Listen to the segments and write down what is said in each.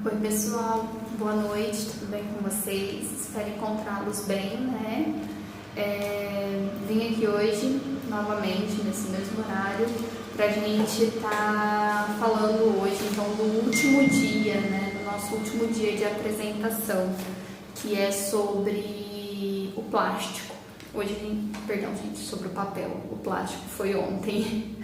Oi pessoal, boa noite, tudo bem com vocês? Espero encontrá-los bem, né? Vim aqui hoje, novamente, nesse mesmo horário, pra gente estar falando hoje, então, do último dia, né? Do nosso último dia de apresentação, que é sobre o plástico. Hoje, perdão gente, sobre o papel, o plástico foi ontem.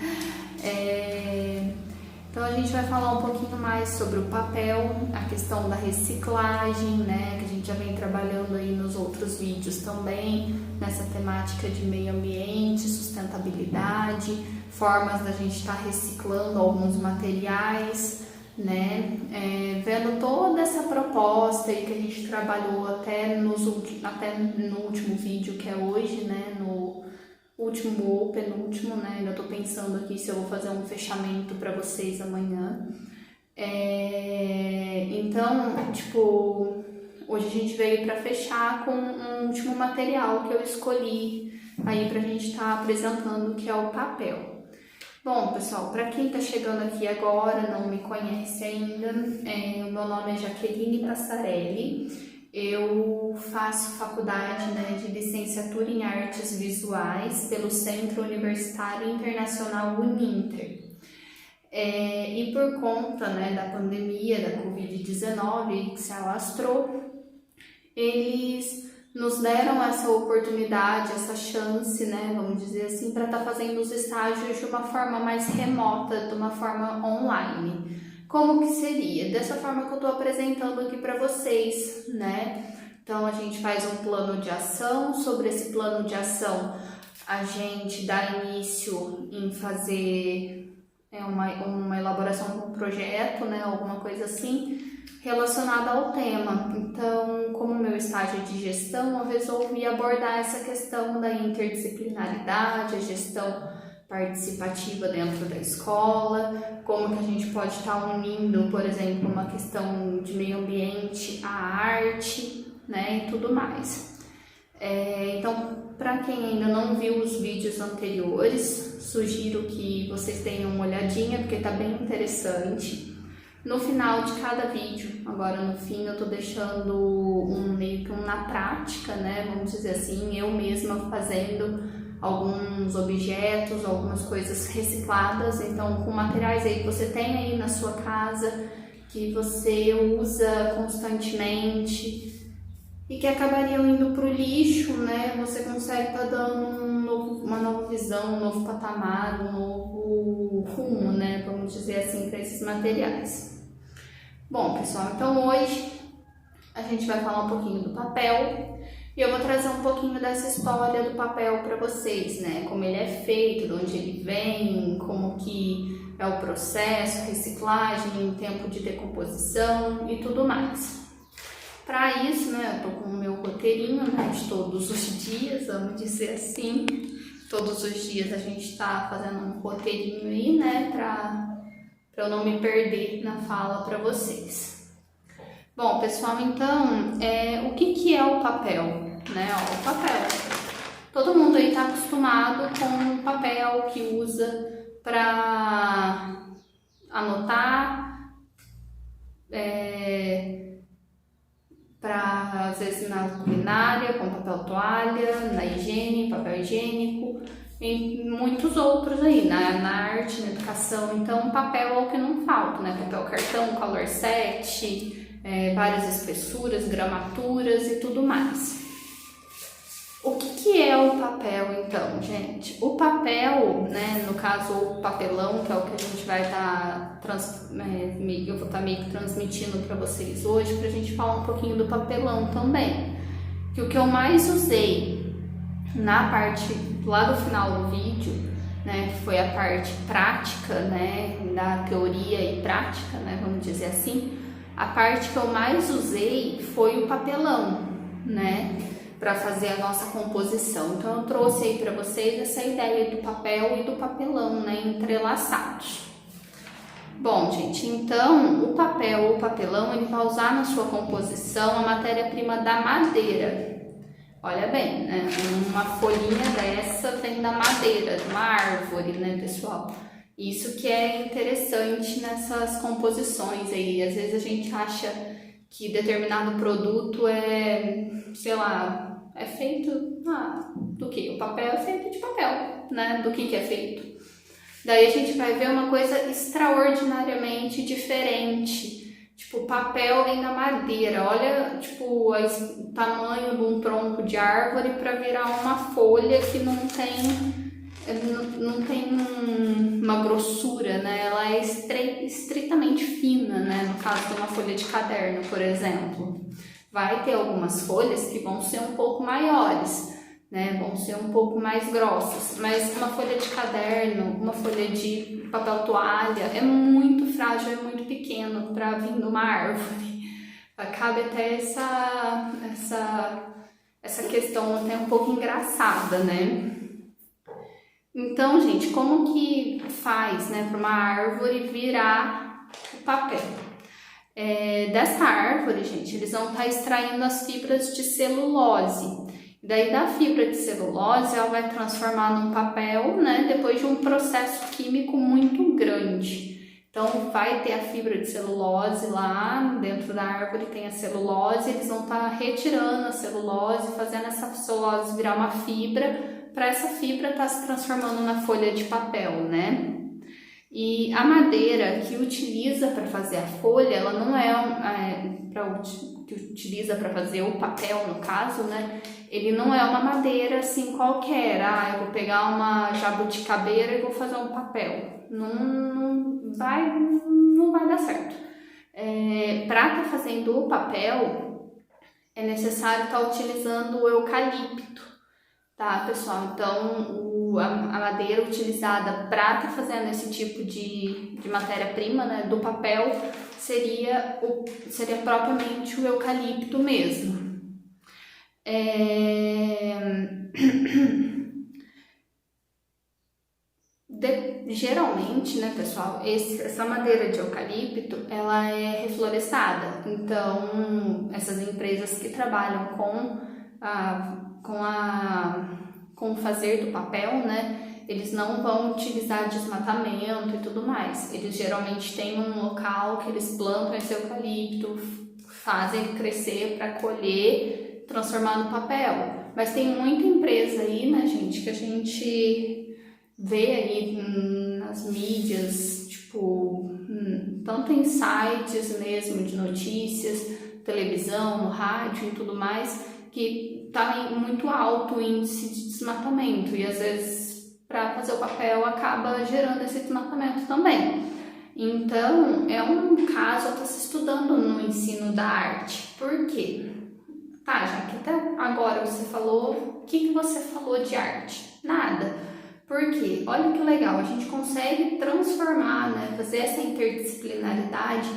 Então a gente vai falar um pouquinho mais sobre o papel, a questão da reciclagem, né, que a gente já vem trabalhando aí nos outros vídeos também, nessa temática de meio ambiente, sustentabilidade, formas da gente estar reciclando alguns materiais, né, vendo toda essa proposta aí que a gente trabalhou até no último vídeo, que é hoje, né, no último ou penúltimo, né? Ainda tô pensando aqui se eu vou fazer um fechamento para vocês amanhã. Então, tipo, hoje a gente veio para fechar com um último material que eu escolhi aí pra gente estar apresentando, que é o papel. Bom, pessoal, para quem tá chegando aqui agora, não me conhece ainda, o meu nome é Jaqueline Passarelli. Eu faço faculdade, né, de licenciatura em artes visuais pelo Centro Universitário Internacional Uninter. E por conta, né, da pandemia da Covid-19 que se alastrou, eles nos deram essa oportunidade, essa chance, né, vamos dizer assim, para estar fazendo os estágios de uma forma mais remota, de uma forma online. Como que seria? Dessa forma que eu estou apresentando aqui para vocês, né? Então, a gente faz um plano de ação. Sobre esse plano de ação, a gente dá início em fazer uma elaboração de um projeto, né? Alguma coisa assim, relacionada ao tema. Então, como meu estágio é de gestão, eu resolvi abordar essa questão da interdisciplinaridade, a gestão participativa dentro da escola, como que a gente pode estar unindo, por exemplo, uma questão de meio ambiente à arte, né, e tudo mais. Então, para quem ainda não viu os vídeos anteriores, sugiro que vocês tenham uma olhadinha, porque tá bem interessante. No final de cada vídeo, agora no fim, eu tô deixando meio que na prática, né, vamos dizer assim, eu mesma fazendo alguns objetos, algumas coisas recicladas, então com materiais aí que você tem aí na sua casa, que você usa constantemente e que acabariam indo para o lixo, né? Você consegue estar dando uma nova visão, um novo patamar, um novo rumo, né? Vamos dizer assim, para esses materiais. Bom, pessoal, então hoje a gente vai falar um pouquinho do papel. E eu vou trazer um pouquinho dessa história do papel para vocês, né? Como ele é feito, de onde ele vem, como que é o processo, reciclagem, tempo de decomposição e tudo mais. Para isso, né, eu tô com o meu roteirinho, né, de todos os dias, vamos dizer assim. Todos os dias a gente está fazendo um roteirinho aí, né, para eu não me perder na fala para vocês. Bom, pessoal, então, o que é o papel, né? O papel. Todo mundo aí está acostumado com o papel que usa para anotar, para, às vezes, na culinária, com papel toalha, na higiene, papel higiênico, e muitos outros aí, na arte, na educação. Então, papel é o que não falta, né? Papel cartão, color set, várias espessuras, gramaturas e tudo mais. O que é o papel, então, gente? O papel, né, no caso o papelão, que é o que a gente vai estar eu vou estar meio que transmitindo para vocês hoje, para a gente falar um pouquinho do papelão também. Que o que eu mais usei na parte lá do final do vídeo, né, que foi a parte prática, né, da teoria e prática, né, vamos dizer assim. A parte que eu mais usei foi o papelão, né, para fazer a nossa composição. Então eu trouxe aí para vocês essa ideia do papel e do papelão, né, entrelaçados. Bom, gente, então o papel ou papelão, ele vai usar na sua composição a matéria-prima da madeira. Olha bem, né, uma folhinha dessa vem da madeira, de uma árvore, né, pessoal? Isso que é interessante nessas composições aí. Às vezes a gente acha que determinado produto é, sei lá, é feito do que? O papel é feito de papel, né? Do que é feito. Daí a gente vai ver uma coisa extraordinariamente diferente. Tipo, o papel vem da madeira. Olha, tipo, o tamanho de um tronco de árvore para virar uma folha que não tem uma grossura, né? Ela é estritamente fina, né? No caso de uma folha de caderno, por exemplo. Vai ter algumas folhas que vão ser um pouco maiores, né? Vão ser um pouco mais grossas, mas uma folha de caderno, uma folha de papel toalha é muito frágil, é muito pequeno para vir de uma árvore. Cabe até essa questão até um pouco engraçada, né? Então, gente, como que faz, né, para uma árvore virar o papel? Dessa árvore, gente, eles vão estar extraindo as fibras de celulose. Daí, da fibra de celulose, ela vai transformar num papel, né, depois de um processo químico muito grande. Então, vai ter a fibra de celulose lá, dentro da árvore tem a celulose, eles vão estar retirando a celulose, fazendo essa celulose virar uma fibra, para essa fibra estar se transformando na folha de papel, né? E a madeira que utiliza para fazer a folha, ela não que utiliza para fazer o papel, no caso, né? Ele não é uma madeira assim qualquer. Eu vou pegar uma jabuticabeira e vou fazer um papel. Não vai dar certo. Para estar fazendo o papel, é necessário estar utilizando o eucalipto. Tá, pessoal? Então, a madeira utilizada para estar fazendo esse tipo de matéria-prima, né, do papel, seria propriamente o eucalipto mesmo. Geralmente, né, pessoal, essa madeira de eucalipto, ela é reflorestada. Então, essas empresas que trabalham com o fazer do papel, né, eles não vão utilizar desmatamento e tudo mais. Eles geralmente têm um local que eles plantam esse eucalipto, fazem ele crescer para colher, transformar no papel. Mas tem muita empresa aí, né, gente, que a gente vê aí nas mídias, tipo, tanto em sites mesmo de notícias, televisão, no rádio e tudo mais, que está muito alto o índice de desmatamento e às vezes para fazer o papel acaba gerando esse desmatamento também. Então é um caso a estar se estudando no ensino da arte. Por quê? Tá, já que até agora você falou, o que você falou de arte? Nada. Por quê? Olha que legal, a gente consegue transformar, né, fazer essa interdisciplinaridade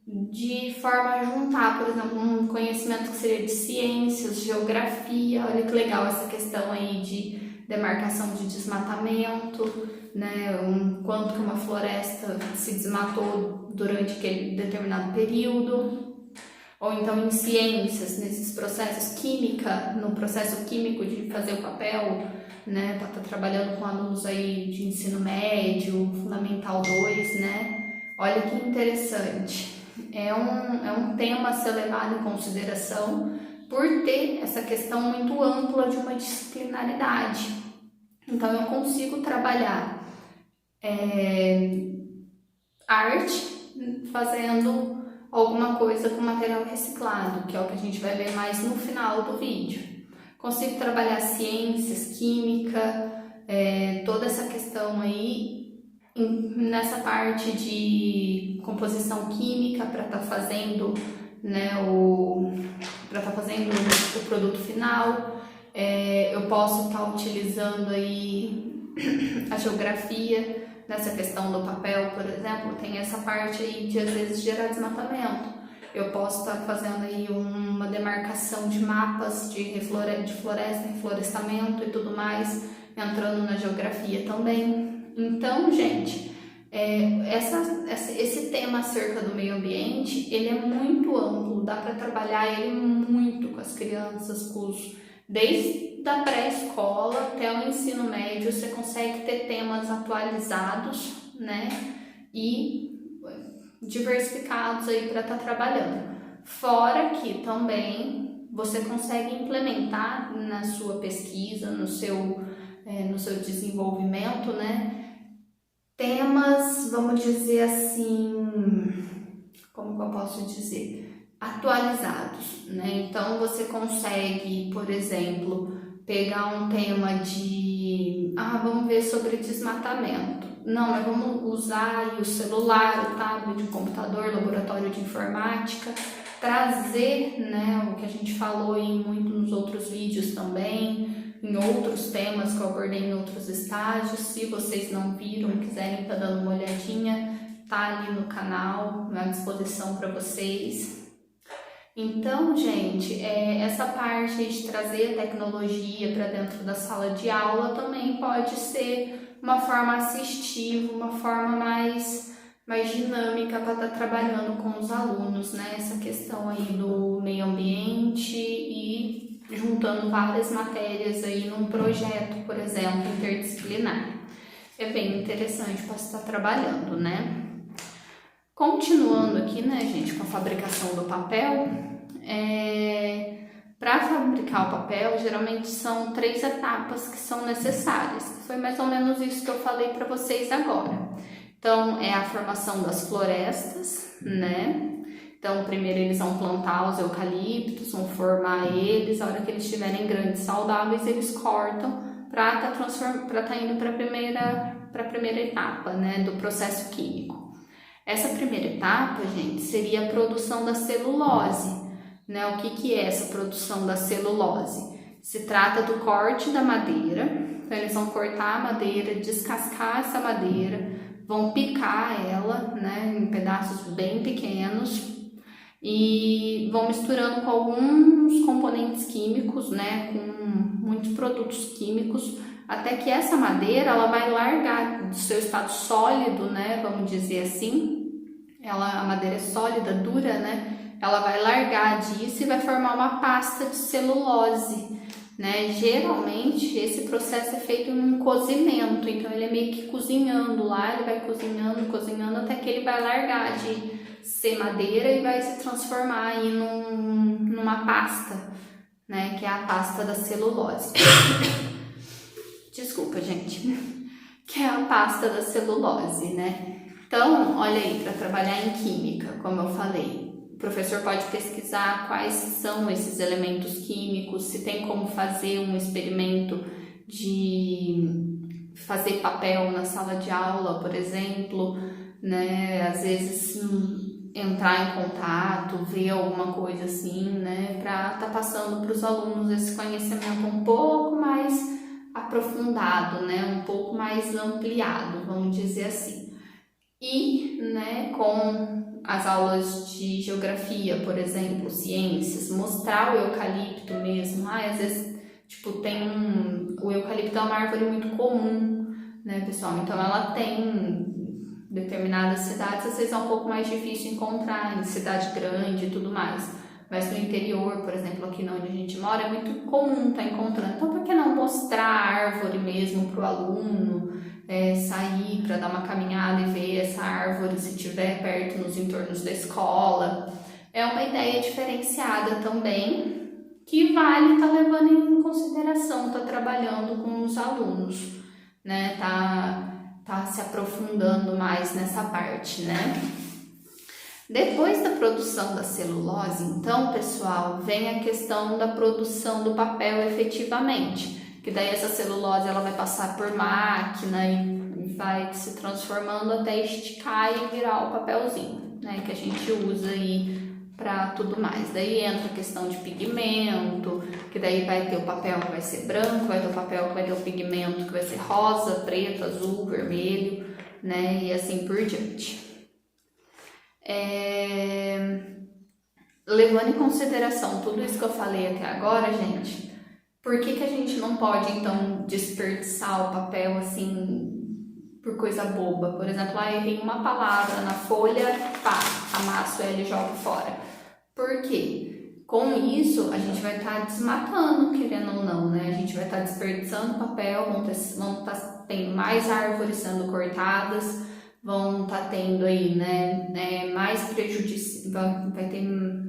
de forma a juntar, por exemplo, um conhecimento que seria de ciências, geografia. Olha que legal essa questão aí de demarcação de desmatamento, né, quanto que uma floresta se desmatou durante aquele determinado período. Ou então em ciências, nesses processos, no processo químico de fazer o papel, né, tá trabalhando com alunos aí de ensino médio, fundamental 2, né, olha que interessante. É um tema a ser levado em consideração por ter essa questão muito ampla de uma disciplinaridade. Então eu consigo trabalhar arte fazendo alguma coisa com material reciclado, que é o que a gente vai ver mais no final do vídeo. Consigo trabalhar ciências, química, toda essa questão aí nessa parte de composição química para estar fazendo, né, o produto final. Eu posso estar utilizando aí a geografia nessa questão do papel, por exemplo, tem essa parte aí de às vezes gerar desmatamento. Eu posso estar fazendo aí uma demarcação de mapas de floresta, reflorestamento e tudo mais, entrando na geografia também. Então, gente, esse tema acerca do meio ambiente, ele é muito amplo, dá para trabalhar ele muito com as crianças, desde a pré-escola até o ensino médio. Você consegue ter temas atualizados, né, e diversificados aí para estar trabalhando. Fora que também você consegue implementar na sua pesquisa, no seu desenvolvimento, né, temas, vamos dizer assim, como que eu posso dizer, atualizados, né? Então você consegue, por exemplo, pegar um tema de, vamos ver sobre desmatamento. Não, mas vamos usar o celular, o tablet, o computador, o laboratório de informática, trazer, né, o que a gente falou muito nos outros vídeos também, em outros temas que eu abordei em outros estágios. Se vocês não viram, quiserem estar dando uma olhadinha, tá ali no canal, à disposição para vocês. Então, gente, essa parte de trazer a tecnologia para dentro da sala de aula também pode ser uma forma assistiva, uma forma mais dinâmica para estar trabalhando com os alunos, né? Essa questão aí do meio ambiente e juntando várias matérias aí num projeto, por exemplo, interdisciplinar. É bem interessante para estar trabalhando, né? Continuando aqui, né, gente, com a fabricação do papel, para fabricar o papel, geralmente são 3 etapas que são necessárias. Foi mais ou menos isso que eu falei para vocês agora. Então, é a formação das florestas, né? Então, primeiro eles vão plantar os eucaliptos, vão formar eles, a hora que eles estiverem grandes, saudáveis, eles cortam para estar indo para a primeira etapa, né, do processo químico. Essa primeira etapa, gente, seria a produção da celulose, né? O que é essa produção da celulose? Se trata do corte da madeira, então eles vão cortar a madeira, descascar essa madeira, vão picar ela, né, em pedaços bem pequenos e vão misturando com alguns componentes químicos, né, com muitos produtos químicos, até que essa madeira ela vai largar do seu estado sólido, né, vamos dizer assim. A madeira é sólida, dura, né, ela vai largar disso e vai formar uma pasta de celulose, né? Geralmente esse processo é feito em um cozimento, então ele é meio que cozinhando lá, ele vai cozinhando até que ele vai largar de ser madeira e vai se transformar aí numa pasta, né, que é a pasta da celulose. Desculpa, gente. Que é a pasta da celulose, né? Então, olha aí, para trabalhar em química, como eu falei, o professor pode pesquisar quais são esses elementos químicos, se tem como fazer um experimento de fazer papel na sala de aula, por exemplo, né? Às vezes entrar em contato, ver alguma coisa assim, né? Para estar passando para os alunos esse conhecimento um pouco mais aprofundado, né? Um pouco mais ampliado, vamos dizer assim. E, né, com as aulas de geografia, por exemplo, ciências, mostrar o eucalipto mesmo. Às vezes, tipo, o eucalipto é uma árvore muito comum, né, pessoal? Então, ela tem determinadas cidades, às vezes é um pouco mais difícil encontrar, em cidade grande e tudo mais. Mas no interior, por exemplo, aqui onde a gente mora, é muito comum estar encontrando. Então, por que não mostrar a árvore mesmo para o aluno? Sair para dar uma caminhada e ver essa árvore se estiver perto nos entornos da escola. É uma ideia diferenciada também, que vale estar levando em consideração, tá trabalhando com os alunos, né? Tá se aprofundando mais nessa parte, né? Depois da produção da celulose, então, pessoal, vem a questão da produção do papel efetivamente. Que daí essa celulose ela vai passar por máquina e vai se transformando até esticar e virar o papelzinho, né, que a gente usa aí para tudo mais. Daí entra a questão de pigmento, que daí vai ter o papel que vai ser branco, vai ter o papel que vai ter o pigmento que vai ser rosa, preto, azul, vermelho, né, e assim por diante. Levando em consideração tudo isso que eu falei até agora, gente, por que a gente não pode, então, desperdiçar o papel, assim, por coisa boba? Por exemplo, errei uma palavra na folha, amasso ela e jogo fora. Por quê? Com isso, a gente vai estar desmatando, querendo ou não, né? A gente vai estar desperdiçando papel, vão estar tendo mais árvores sendo cortadas, vão estar tendo aí, né, mais vai ter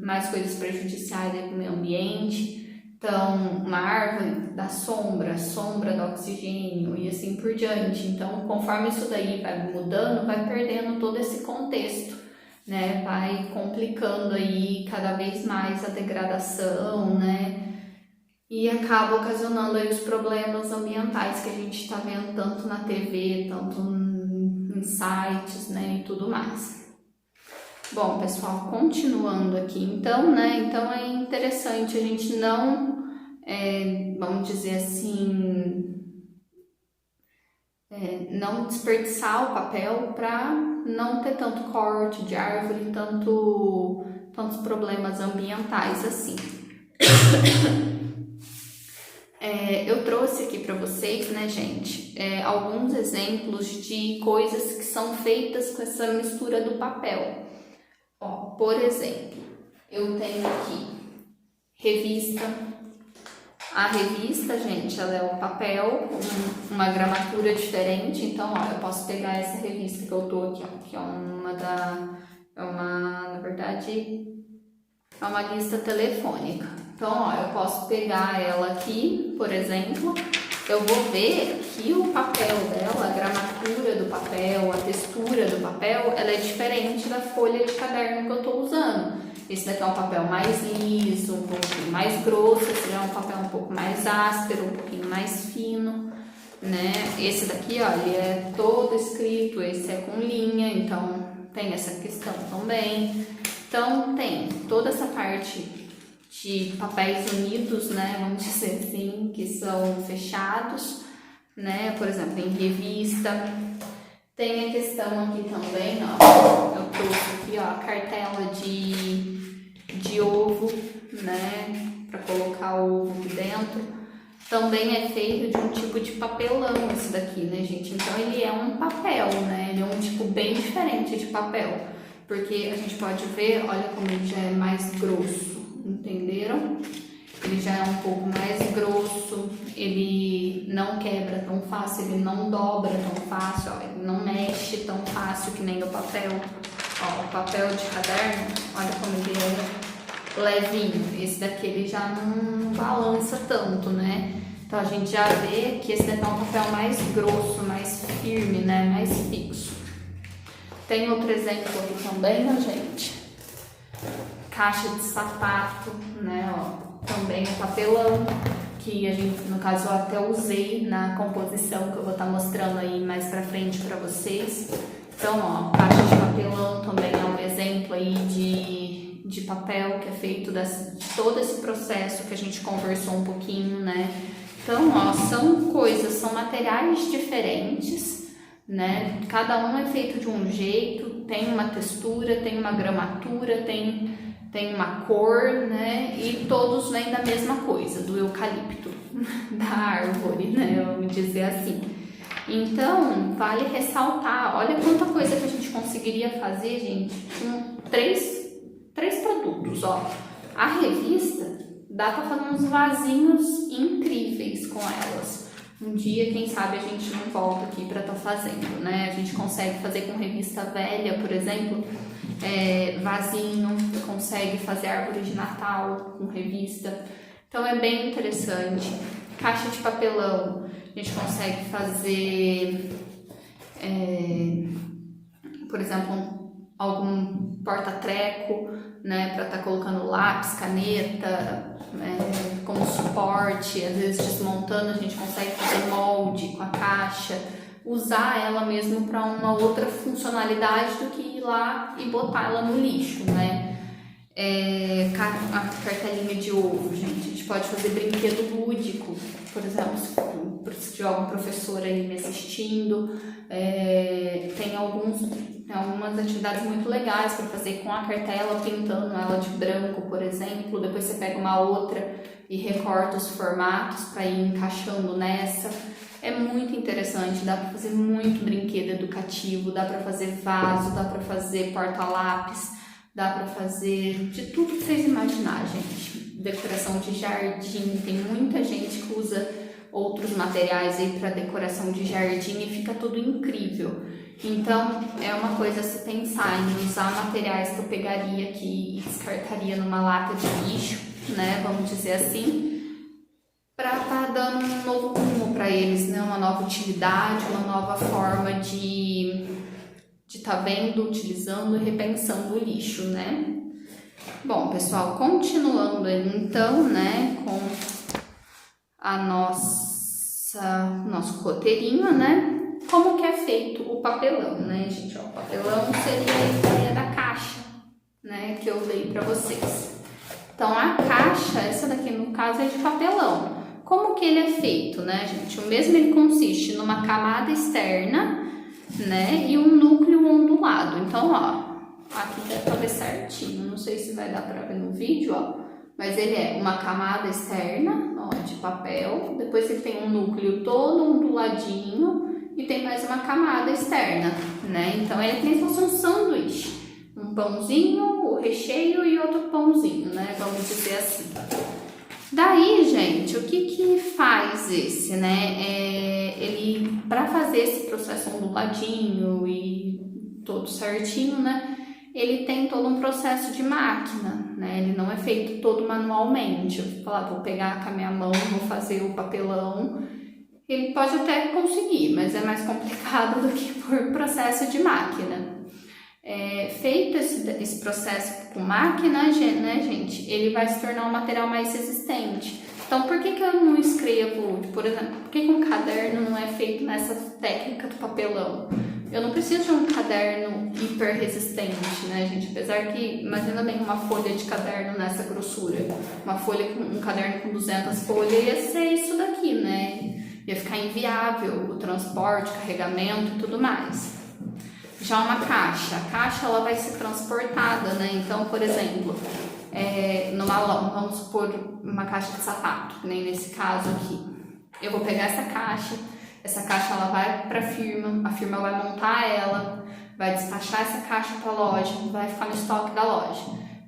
mais coisas prejudiciais aí para o meio ambiente. Então, uma árvore dá sombra, sombra dá oxigênio e assim por diante. Então, conforme isso daí vai mudando, vai perdendo todo esse contexto, né? Vai complicando aí cada vez mais a degradação, né? E acaba ocasionando aí os problemas ambientais que a gente está vendo tanto na TV, tanto em sites, né? E tudo mais. Bom, pessoal, continuando aqui, então, né? Então é interessante a gente não, vamos dizer assim, não desperdiçar o papel para não ter tanto corte de árvore, tantos problemas ambientais assim. Eu trouxe aqui para vocês, né, gente, alguns exemplos de coisas que são feitas com essa mistura do papel. Ó, por exemplo, eu tenho aqui revista. A revista, gente, ela é um papel com uma gramatura diferente. Então, ó, eu posso pegar essa revista que eu tô aqui, ó, que na verdade, é uma lista telefônica. Então, ó, eu posso pegar ela aqui, por exemplo, eu vou ver que o papel dela, a gramatura do papel, a textura do papel, ela é diferente da folha de caderno que eu estou usando. Esse daqui é um papel mais liso, um pouquinho mais grosso, esse já é um papel um pouco mais áspero, um pouquinho mais fino, né? Esse daqui, ó, ele é todo escrito, esse é com linha, então tem essa questão também. Então tem toda essa parte de papéis unidos, né, vamos dizer assim, que são fechados, né, por exemplo, em revista. Tem a questão aqui também, ó, eu trouxe aqui, ó, a cartela de ovo, né, para colocar o ovo aqui dentro. Também é feito de um tipo de papelão esse daqui, né, gente? Então ele é um papel, né, ele é um tipo bem diferente de papel, porque a gente pode ver, olha como ele já é mais grosso. Entenderam? Ele já é um pouco mais grosso, ele não quebra tão fácil, ele não dobra tão fácil, ó, ele não mexe tão fácil que nem o papel. Ó, o papel de caderno, olha como ele é levinho. Esse daqui ele já não balança tanto, né? Então a gente já vê que esse daqui é um papel mais grosso, mais firme, né? Mais fixo. Tem outro exemplo aqui também, né, gente? Caixa de sapato, né, ó, também é papelão, que a gente, no caso, eu até usei na composição que eu vou estar mostrando aí mais pra frente pra vocês. Então, ó, caixa de papelão também é um exemplo aí de papel que é feito de todo esse processo que a gente conversou um pouquinho, né. Então, ó, são materiais diferentes, né, cada um é feito de um jeito, tem uma textura, tem uma gramatura, tem uma cor, né? E todos vêm da mesma coisa, do eucalipto, da árvore, né? Vamos dizer assim. Então, vale ressaltar, olha quanta coisa que a gente conseguiria fazer, gente, com três produtos, ó. A revista, dá pra fazer uns vasinhos incríveis com elas. Um dia, quem sabe, a gente não volta aqui pra estar fazendo, né? A gente consegue fazer com revista velha, por exemplo, vasinho, consegue fazer árvore de Natal com revista. Então é bem interessante. Caixa de papelão, a gente consegue fazer, por exemplo, algum porta-treco, né, para estar colocando lápis, caneta, como suporte. Às vezes desmontando a gente consegue fazer molde com a caixa, usar ela mesmo para uma outra funcionalidade do que ir lá e botar ela no lixo, né? A cartelinha de ovo, gente, a gente pode fazer brinquedo lúdico, por exemplo, se tiver algum professor aí me assistindo, tem algumas atividades muito legais para fazer com a cartela, pintando ela de branco, por exemplo. Depois você pega uma outra e recorta os formatos para ir encaixando nessa. É muito interessante, dá para fazer muito brinquedo educativo, dá para fazer vaso, dá para fazer porta-lápis, dá para fazer de tudo que vocês imaginar, gente. Decoração de jardim, tem muita gente que usa outros materiais aí para decoração de jardim e fica tudo incrível. Então, é uma coisa a se pensar em usar materiais que eu pegaria aqui e descartaria numa lata de lixo, né, vamos dizer assim, para estar dando um novo rumo para eles, né, uma nova utilidade, uma nova forma de estar vendo, utilizando e repensando o lixo, né. Bom, pessoal, continuando então, né, com a nosso roteirinho, né? Como que é feito o papelão, né, gente? Ó, o papelão seria a ideia da caixa, né, que eu dei para vocês. Então, a caixa, essa daqui no caso é de papelão. Como que ele é feito, né, gente? O mesmo ele consiste numa camada externa, né, e um núcleo ondulado. Então, ó, aqui dá pra ver certinho, não sei se vai dar para ver no vídeo, ó. Mas ele é uma camada externa, ó, de papel, depois ele tem um núcleo todo onduladinho e tem mais uma camada externa, né? Então ele tem como se fosse um sanduíche, um pãozinho, o recheio e outro pãozinho, né? Vamos dizer assim. Daí, gente, o que faz esse, né? Ele, para fazer esse processo onduladinho e todo certinho, né? Ele tem todo um processo de máquina, né? Ele não é feito todo manualmente. Eu vou falar, vou pegar com a minha mão, vou fazer o papelão. Ele pode até conseguir, mas é mais complicado do que por processo de máquina. Feito esse processo com máquina, né, gente? Ele vai se tornar um material mais resistente. Então, por que eu não escrevo, por exemplo, por que um caderno não é feito nessa técnica do papelão? Eu não preciso de um caderno hiper resistente, né, gente? Apesar que, imagina bem uma folha de caderno nessa grossura. Um caderno com 200 folhas ia ser isso daqui, né? Ia ficar inviável o transporte, carregamento e tudo mais. Já uma caixa, a caixa ela vai ser transportada, né? Então, por exemplo, vamos supor uma caixa de sapato, que nem nesse caso aqui. Eu vou pegar essa caixa ela vai para a firma vai montar ela, vai despachar essa caixa para a loja, vai ficar no estoque da loja.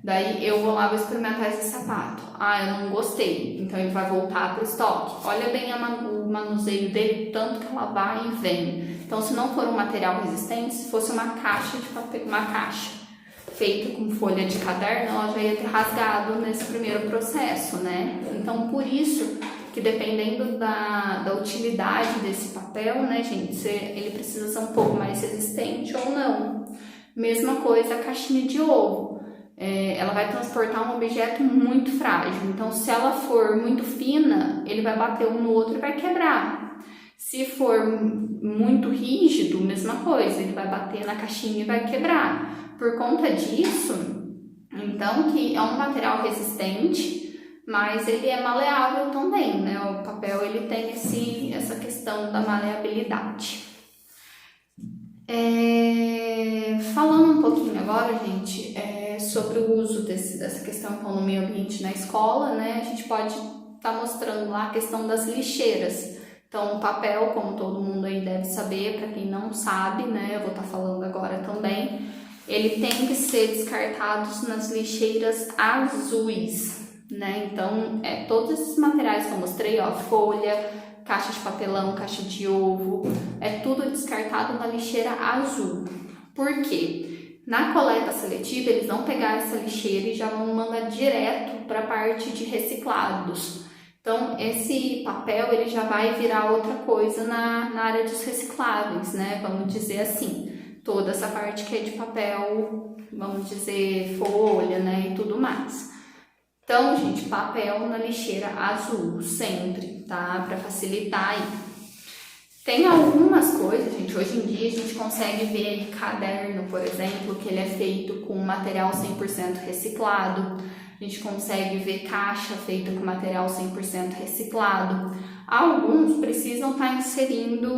Daí eu vou lá, vou experimentar esse sapato. Eu não gostei, então ele vai voltar para o estoque. Olha bem o manuseio dele, tanto que ela vai e vem. Então, se não for um material resistente, se fosse uma caixa de papel, uma caixa feita com folha de caderno, ela já ia ter rasgado nesse primeiro processo, né? Então, por isso que dependendo da utilidade desse papel, né, gente, ele precisa ser um pouco mais resistente ou não. Mesma coisa a caixinha de ovo. Ela vai transportar um objeto muito frágil. Então, se ela for muito fina, ele vai bater um no outro e vai quebrar. Se for muito rígido, mesma coisa, ele vai bater na caixinha e vai quebrar. Por conta disso, então, que é um material resistente, mas ele é maleável também, né? O papel ele tem essa questão da maleabilidade. Falando um pouquinho agora, gente, sobre o uso dessa questão então, no meio ambiente na escola, né? A gente pode estar mostrando lá a questão das lixeiras. Então, o papel, como todo mundo aí deve saber, para quem não sabe, né? Eu vou estar falando agora também, ele tem que ser descartado nas lixeiras azuis, né? Então, todos esses materiais que eu mostrei, ó, folha, caixa de papelão, caixa de ovo, tudo descartado na lixeira azul. Por quê? Na coleta seletiva, eles vão pegar essa lixeira e já vão mandar direto para a parte de reciclados. Então, esse papel ele já vai virar outra coisa na área dos recicláveis, né? Vamos dizer assim, toda essa parte que é de papel, vamos dizer, folha, né? E tudo mais. Então, gente, papel na lixeira azul, sempre, tá? Para facilitar aí. Tem algumas coisas, gente, hoje em dia a gente consegue ver aí caderno, por exemplo, que ele é feito com material 100% reciclado. A gente consegue ver caixa feita com material 100% reciclado. Alguns precisam estar inserindo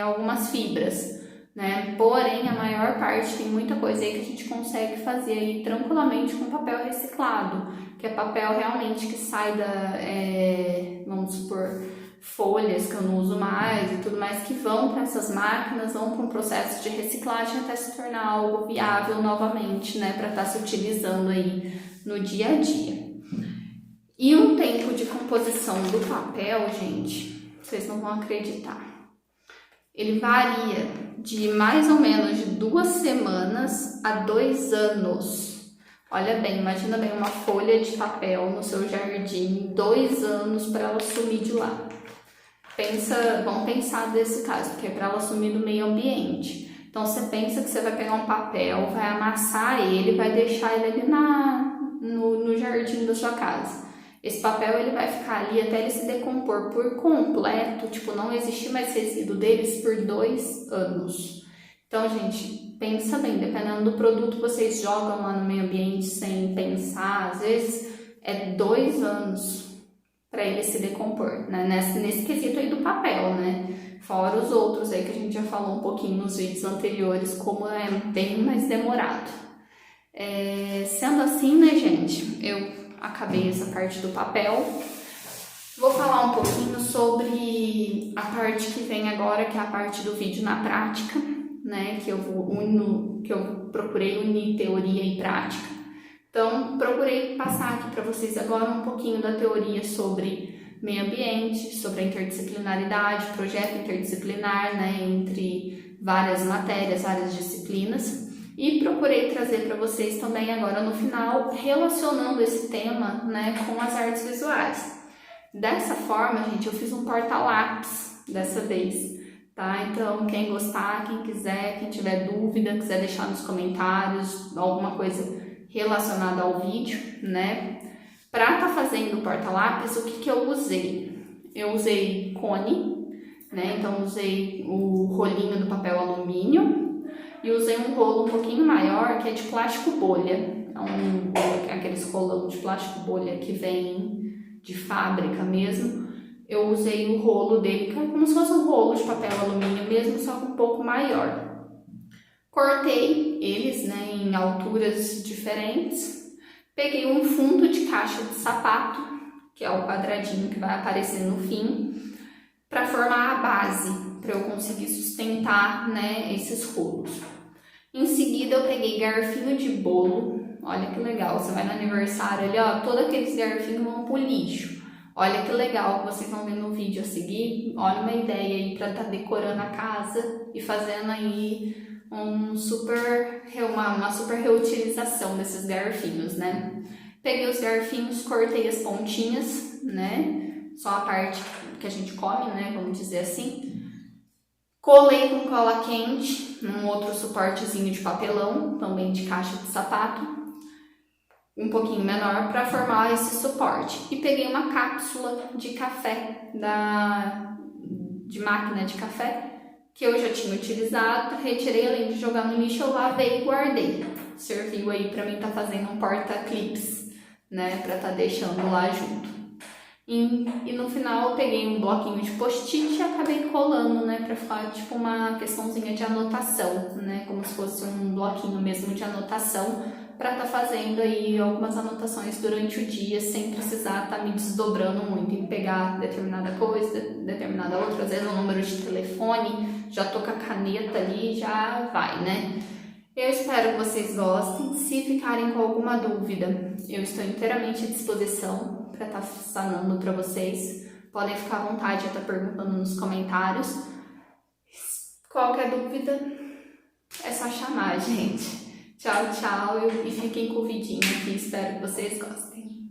algumas fibras, né? Porém, a maior parte tem muita coisa aí que a gente consegue fazer aí tranquilamente com papel reciclado, que é papel realmente que sai vamos supor, folhas que eu não uso mais e tudo mais, que vão para essas máquinas, vão para um processo de reciclagem até se tornar algo viável novamente, né, para estar se utilizando aí no dia a dia. E um tempo de composição do papel, gente, vocês não vão acreditar. ele varia de mais ou menos de 2 semanas a 2 anos. Olha bem, imagina bem uma folha de papel no seu jardim, 2 anos para ela sumir de lá. Vamos pensar desse caso, porque é para ela sumir do meio ambiente. Então você pensa que você vai pegar um papel, vai amassar ele, vai deixar ele ali no jardim da sua casa. Esse papel ele vai ficar ali até ele se decompor por completo, tipo, não existir mais resíduo deles por 2 anos. Então, gente, pensa bem, dependendo do produto que vocês jogam lá no meio ambiente sem pensar, às vezes é 2 anos para ele se decompor, né? Nesse quesito aí do papel, né? Fora os outros aí que a gente já falou um pouquinho nos vídeos anteriores, como é bem mais demorado. Sendo assim, né, gente, eu acabei essa parte do papel. Vou falar um pouquinho sobre a parte que vem agora, que é a parte do vídeo na prática, né? Que eu procurei unir teoria e prática. Então, procurei passar aqui para vocês agora um pouquinho da teoria sobre meio ambiente, sobre a interdisciplinaridade, projeto interdisciplinar, né, entre várias matérias, várias disciplinas. E procurei trazer para vocês também agora no final, relacionando esse tema, né, com as artes visuais. Dessa forma, gente, eu fiz um porta-lápis dessa vez, tá? Então, quem gostar, quem quiser, quem tiver dúvida, quiser deixar nos comentários alguma coisa relacionada ao vídeo, né? Para estar fazendo o porta-lápis, o que eu usei? Eu usei cone, né? Então, usei o rolinho do papel alumínio e usei um rolo um pouquinho maior, que é de plástico bolha. Aqueles rolão de plástico bolha que vem de fábrica mesmo. Eu usei o rolo dele, que é como se fosse um rolo de papel alumínio mesmo, só que um pouco maior. Cortei eles, né, em alturas diferentes. Peguei um fundo de caixa de sapato, que é o quadradinho que vai aparecer no fim, para formar a base, para eu conseguir sustentar, né, esses rolos. Em seguida, eu peguei garfinho de bolo. Olha que legal, você vai no aniversário ali, ó, todos aqueles garfinhos vão pro lixo. Olha que legal que vocês vão ver no vídeo a seguir. Olha uma ideia aí para estar decorando a casa e fazendo aí uma super reutilização desses garfinhos, né? Peguei os garfinhos, cortei as pontinhas, né? Só a parte que a gente come, né? Vamos dizer assim. Colei com cola quente num outro suportezinho de papelão, também de caixa de sapato, um pouquinho menor, para formar esse suporte. E peguei uma cápsula de café de máquina de café, que eu já tinha utilizado, retirei, além de jogar no lixo, eu lavei e guardei. Serviu aí para mim estar fazendo um porta-clips, né, para estar deixando lá junto. E no final eu peguei um bloquinho de post-it e acabei colando, né, para ficar tipo uma questãozinha de anotação, né, como se fosse um bloquinho mesmo de anotação, para estar fazendo aí algumas anotações durante o dia, sem precisar estar me desdobrando muito em pegar determinada coisa, determinada outra, às vezes um número de telefone, já tô com a caneta ali, já vai, né? Eu espero que vocês gostem. Se ficarem com alguma dúvida, eu estou inteiramente à disposição para estar sanando para vocês. Podem ficar à vontade de estar perguntando nos comentários. Qualquer dúvida, é só chamar, gente. Tchau, tchau e fiquem com o vidinho aqui. Espero que vocês gostem.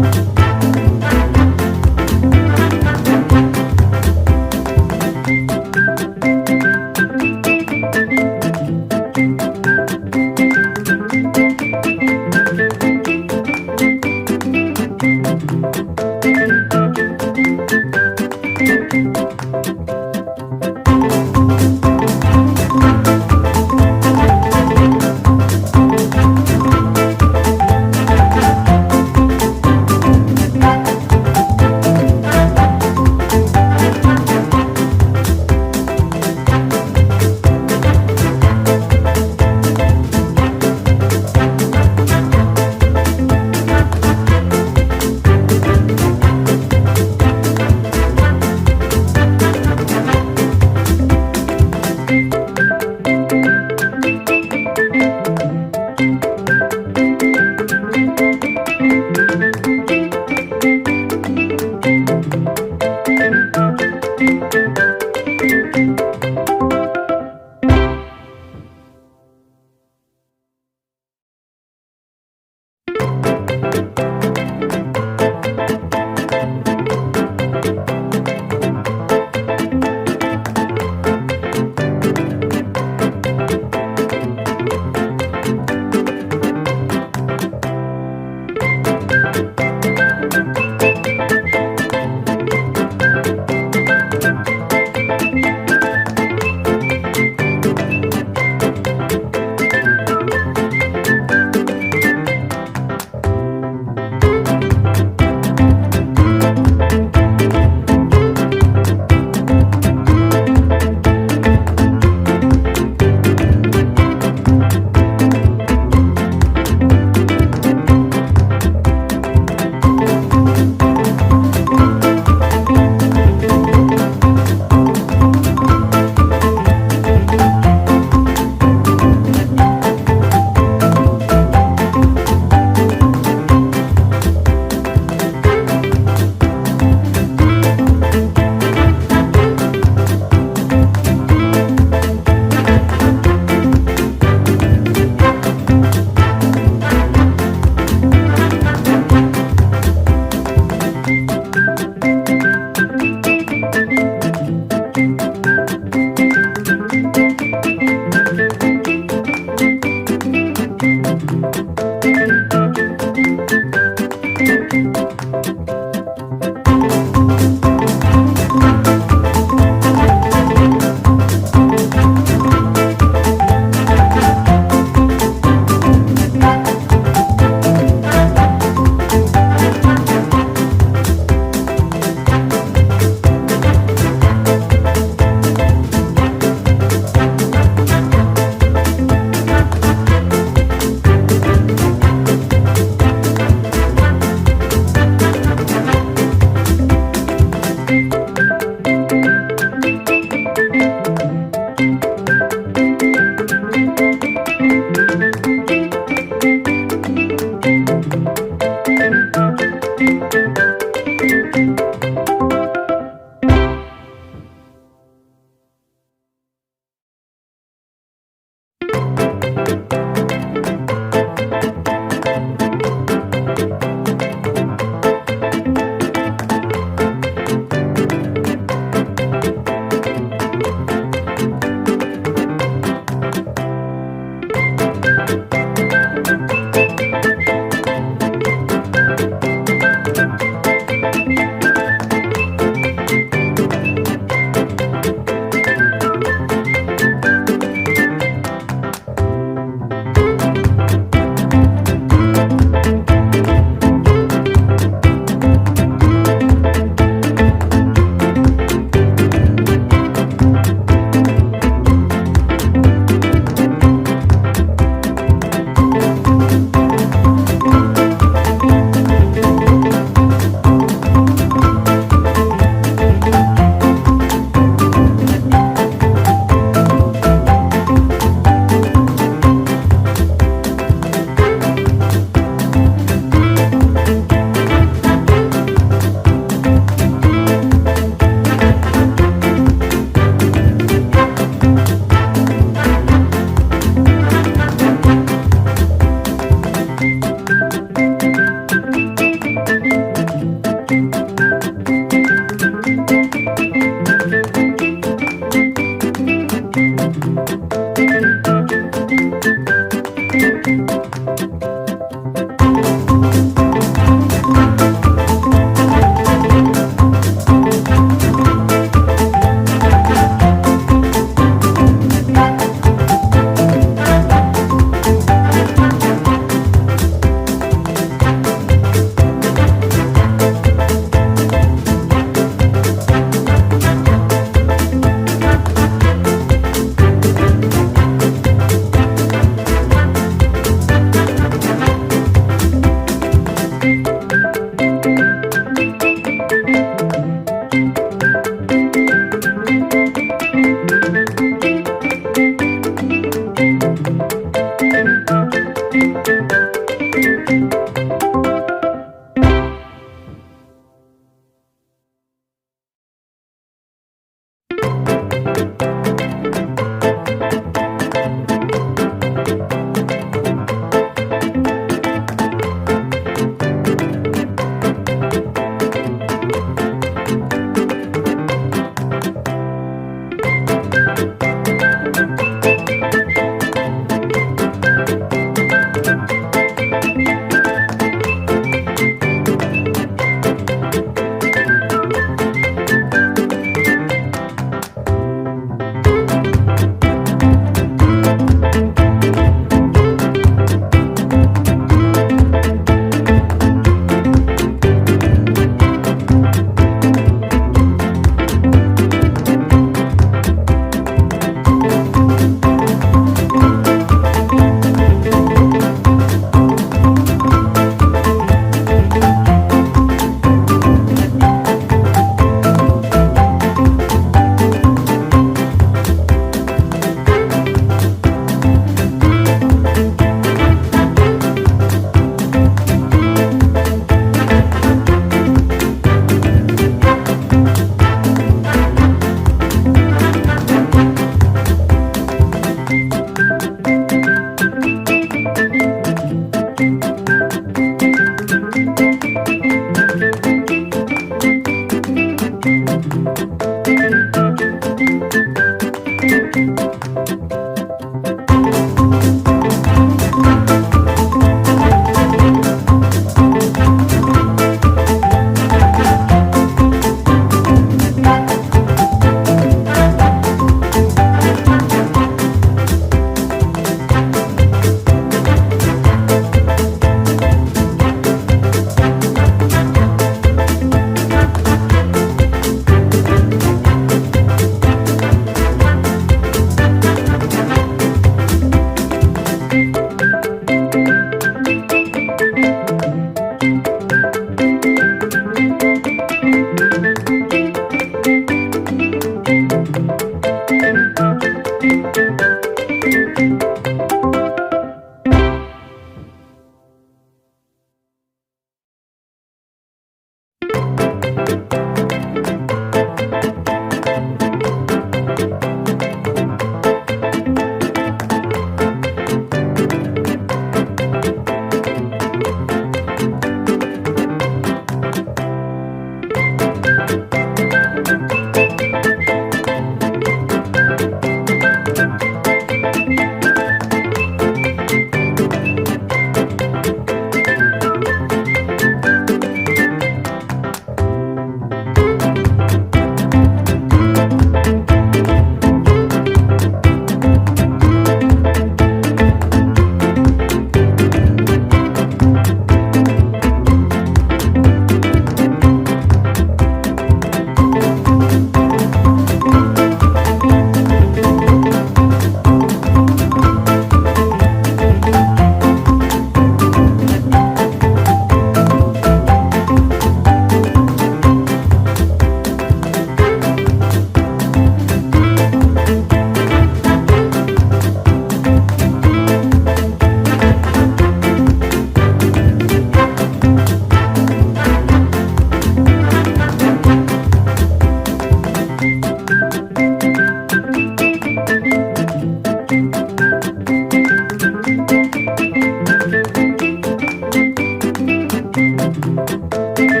Música